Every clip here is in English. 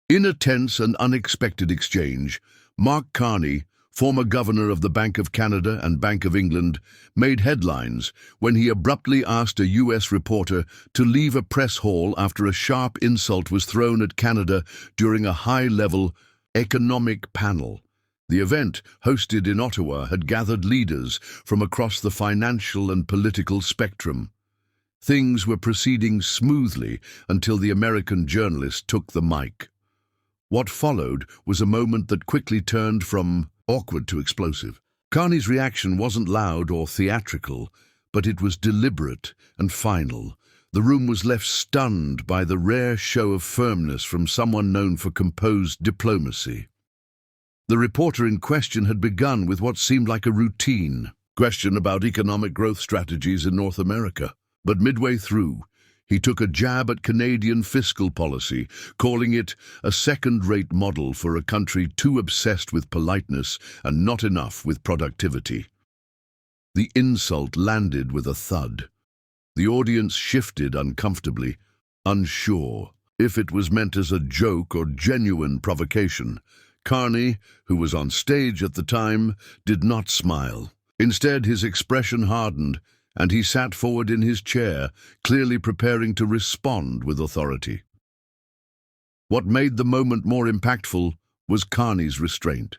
In a tense and unexpected exchange, Mark Carney, former governor of the Bank of Canada and Bank of England, made headlines when he abruptly asked a US reporter to leave a press hall after a sharp insult was thrown at Canada during a high-level economic panel. The event, hosted in Ottawa, had gathered leaders from across the financial and political spectrum. Things were proceeding smoothly until the American journalist took the mic. What followed was a moment that quickly turned from awkward to explosive. Carney's reaction wasn't loud or theatrical, but it was deliberate and final. The room was left stunned by the rare show of firmness from someone known for composed diplomacy. The reporter in question had begun with what seemed like a routine question about economic growth strategies in North America. But midway through, he took a jab at Canadian fiscal policy, calling it a second-rate model for a country too obsessed with politeness and not enough with productivity. The insult landed with a thud. The audience shifted uncomfortably, unsure if it was meant as a joke or genuine provocation. Carney, who was on stage at the time, did not smile. Instead, his expression hardened, and he sat forward in his chair, clearly preparing to respond with authority. What made the moment more impactful was Carney's restraint.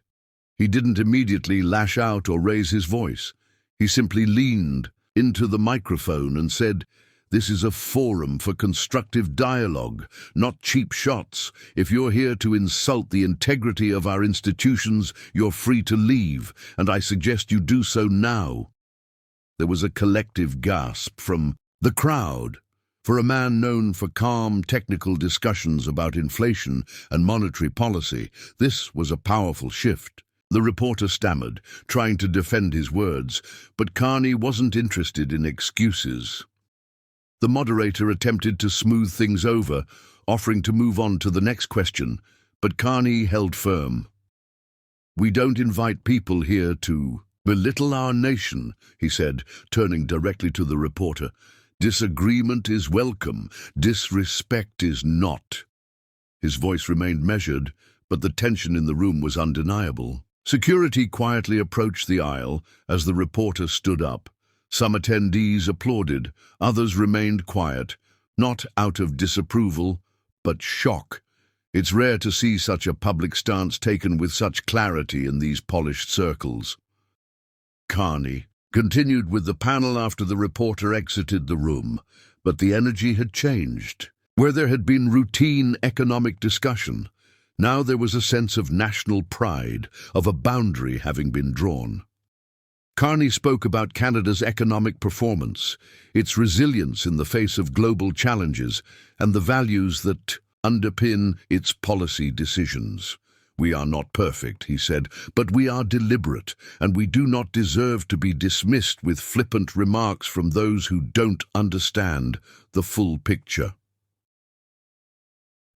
He didn't immediately lash out or raise his voice. He simply leaned into the microphone and said, "This is a forum for constructive dialogue, not cheap shots. If you're here to insult the integrity of our institutions, you're free to leave, and I suggest you do so now." There was a collective gasp from the crowd. For a man known for calm, technical discussions about inflation and monetary policy, this was a powerful shift. The reporter stammered, trying to defend his words, but Carney wasn't interested in excuses. The moderator attempted to smooth things over, offering to move on to the next question, but Carney held firm. "We don't invite people here to belittle our nation," he said, turning directly to the reporter. "Disagreement is welcome, disrespect is not." His voice remained measured, but the tension in the room was undeniable. Security quietly approached the aisle as the reporter stood up. Some attendees applauded, others remained quiet, not out of disapproval, but shock. It's rare to see such a public stance taken with such clarity in these polished circles. Carney continued with the panel after the reporter exited the room, but the energy had changed. Where there had been routine economic discussion, now there was a sense of national pride, of a boundary having been drawn. Carney spoke about Canada's economic performance, its resilience in the face of global challenges, and the values that underpin its policy decisions. "We are not perfect," he said, "but we are deliberate, and we do not deserve to be dismissed with flippant remarks from those who don't understand the full picture."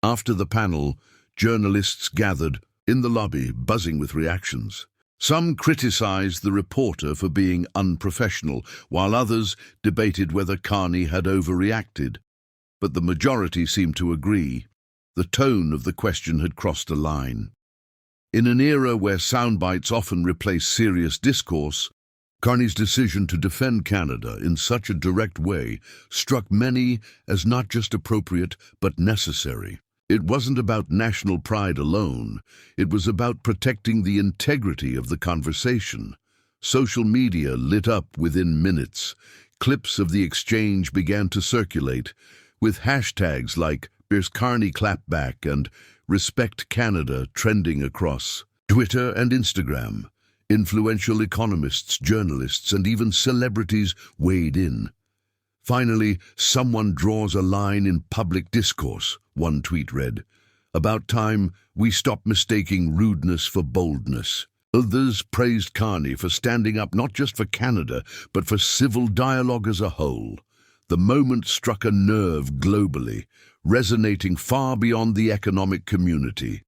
After the panel, journalists gathered in the lobby, buzzing with reactions. Some criticized the reporter for being unprofessional, while others debated whether Carney had overreacted. But the majority seemed to agree. The tone of the question had crossed a line. In an era where soundbites often replace serious discourse, Carney's decision to defend Canada in such a direct way struck many as not just appropriate, but necessary. It wasn't about national pride alone. It was about protecting the integrity of the conversation. Social media lit up within minutes. Clips of the exchange began to circulate, with hashtags like "Here's Carney Clapback" and "Respect Canada" trending across Twitter and Instagram. Influential economists, journalists, and even celebrities weighed in. "Finally, someone draws a line in public discourse," one tweet read. "About time we stop mistaking rudeness for boldness." Others praised Carney for standing up not just for Canada, but for civil dialogue as a whole. The moment struck a nerve globally, resonating far beyond the economic community.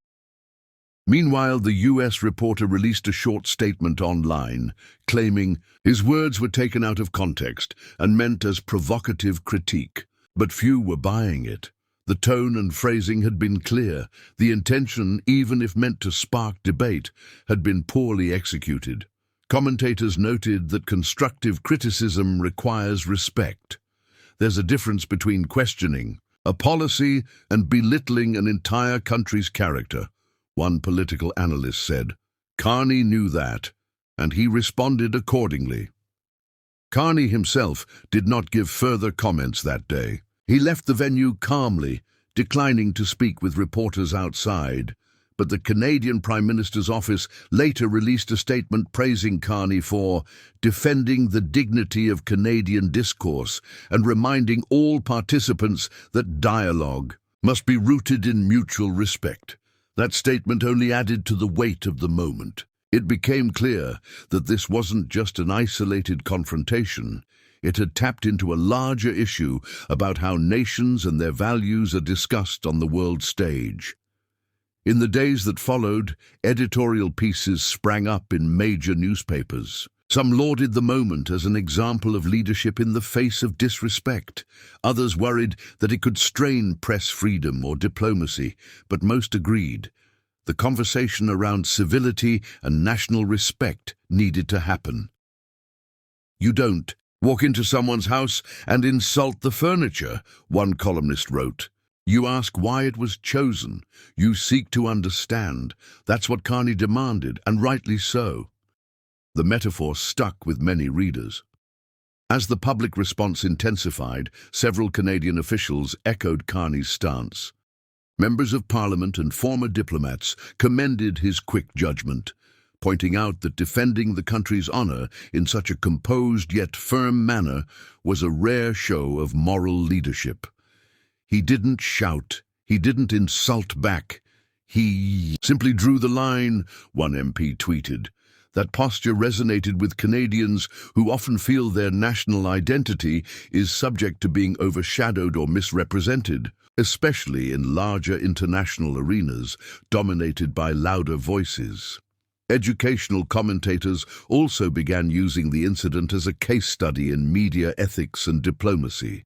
Meanwhile, the US reporter released a short statement online, claiming his words were taken out of context and meant as provocative critique. But few were buying it. The tone and phrasing had been clear. The intention, even if meant to spark debate, had been poorly executed. Commentators noted that constructive criticism requires respect. There's a difference between questioning a policy and belittling an entire country's character, one political analyst said. Carney knew that, and he responded accordingly. Carney himself did not give further comments that day. He left the venue calmly, declining to speak with reporters outside, but the Canadian Prime Minister's office later released a statement praising Carney for defending the dignity of Canadian discourse and reminding all participants that dialogue must be rooted in mutual respect. That statement only added to the weight of the moment. It became clear that this wasn't just an isolated confrontation. It had tapped into a larger issue about how nations and their values are discussed on the world stage. In the days that followed, editorial pieces sprang up in major newspapers. Some lauded the moment as an example of leadership in the face of disrespect. Others worried that it could strain press freedom or diplomacy, but most agreed. The conversation around civility and national respect needed to happen. You don't walk into someone's house and insult the furniture, one columnist wrote. You ask why it was chosen. You seek to understand. That's what Carney demanded, and rightly so. The metaphor stuck with many readers. As the public response intensified, several Canadian officials echoed Carney's stance. Members of Parliament and former diplomats commended his quick judgment, pointing out that defending the country's honour in such a composed yet firm manner was a rare show of moral leadership. He didn't shout, he didn't insult back, he simply drew the line, one MP tweeted. That posture resonated with Canadians who often feel their national identity is subject to being overshadowed or misrepresented, especially in larger international arenas dominated by louder voices. Educational commentators also began using the incident as a case study in media ethics and diplomacy.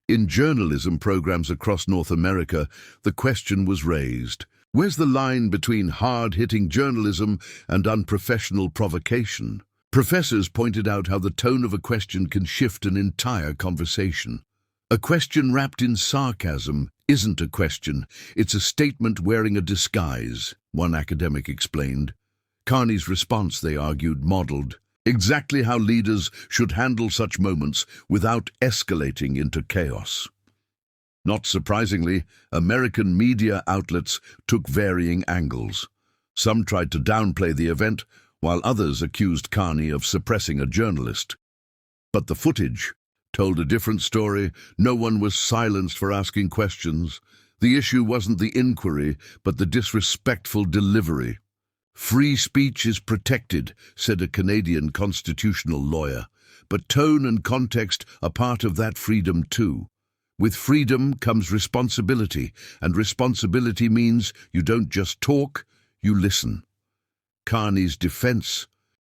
In journalism programs across North America, the question was raised. Where's the line between hard-hitting journalism and unprofessional provocation? Professors pointed out how the tone of a question can shift an entire conversation. A question wrapped in sarcasm isn't a question, it's a statement wearing a disguise, one academic explained. Carney's response, they argued, modeled exactly how leaders should handle such moments without escalating into chaos. Not surprisingly, American media outlets took varying angles. Some tried to downplay the event, while others accused Carney of suppressing a journalist. But the footage told a different story. No one was silenced for asking questions. The issue wasn't the inquiry, but the disrespectful delivery. Free speech is protected, said a Canadian constitutional lawyer, but tone and context are part of that freedom too. With freedom comes responsibility, and responsibility means you don't just talk, you listen. Carney's defense,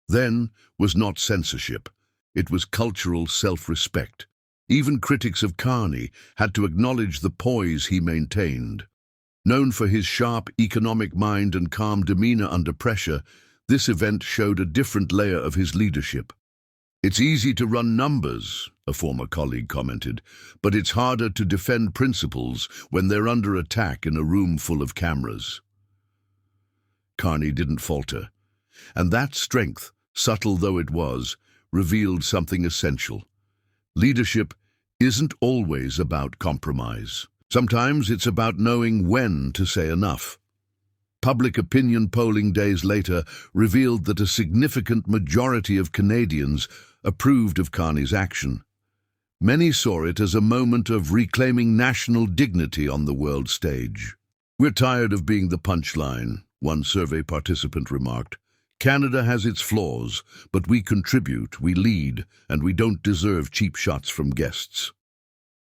then, was not censorship. It was cultural self-respect. Even critics of Carney had to acknowledge the poise he maintained. Known for his sharp economic mind and calm demeanor under pressure, this event showed a different layer of his leadership. It's easy to run numbers, a former colleague commented, but it's harder to defend principles when they're under attack in a room full of cameras. Carney didn't falter, and that strength, subtle though it was, revealed something essential. Leadership isn't always about compromise. Sometimes it's about knowing when to say enough. Public opinion polling days later revealed that a significant majority of Canadians approved of Carney's action. Many saw it as a moment of reclaiming national dignity on the world stage. We're tired of being the punchline, one survey participant remarked. Canada has its flaws, but we contribute, we lead, and we don't deserve cheap shots from guests.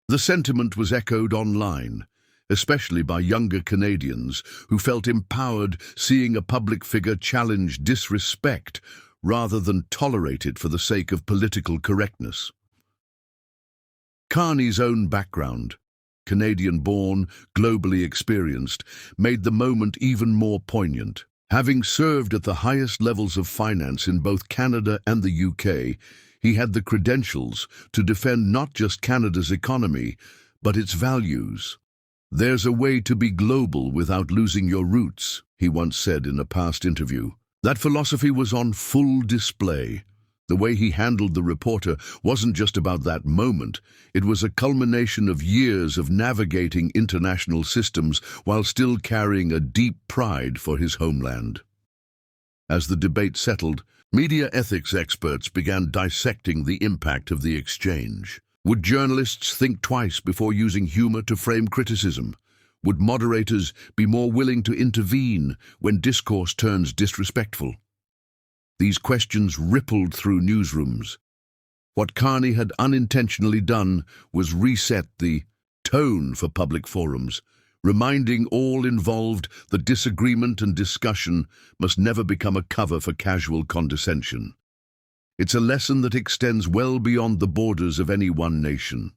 The sentiment was echoed online, especially by younger Canadians who felt empowered seeing a public figure challenge disrespect rather than tolerate it for the sake of political correctness. Carney's own background. Canadian-born, globally experienced, made the moment even more poignant. Having served at the highest levels of finance in both Canada and the UK, he had the credentials to defend not just Canada's economy, but its values. "There's a way to be global without losing your roots," he once said in a past interview. That philosophy was on full display. The way he handled the reporter wasn't just about that moment. It was a culmination of years of navigating international systems while still carrying a deep pride for his homeland. As the debate settled, media ethics experts began dissecting the impact of the exchange. Would journalists think twice before using humor to frame criticism? Would moderators be more willing to intervene when discourse turns disrespectful? These questions rippled through newsrooms. What Carney had unintentionally done was reset the tone for public forums, reminding all involved that disagreement and discussion must never become a cover for casual condescension. It's a lesson that extends well beyond the borders of any one nation.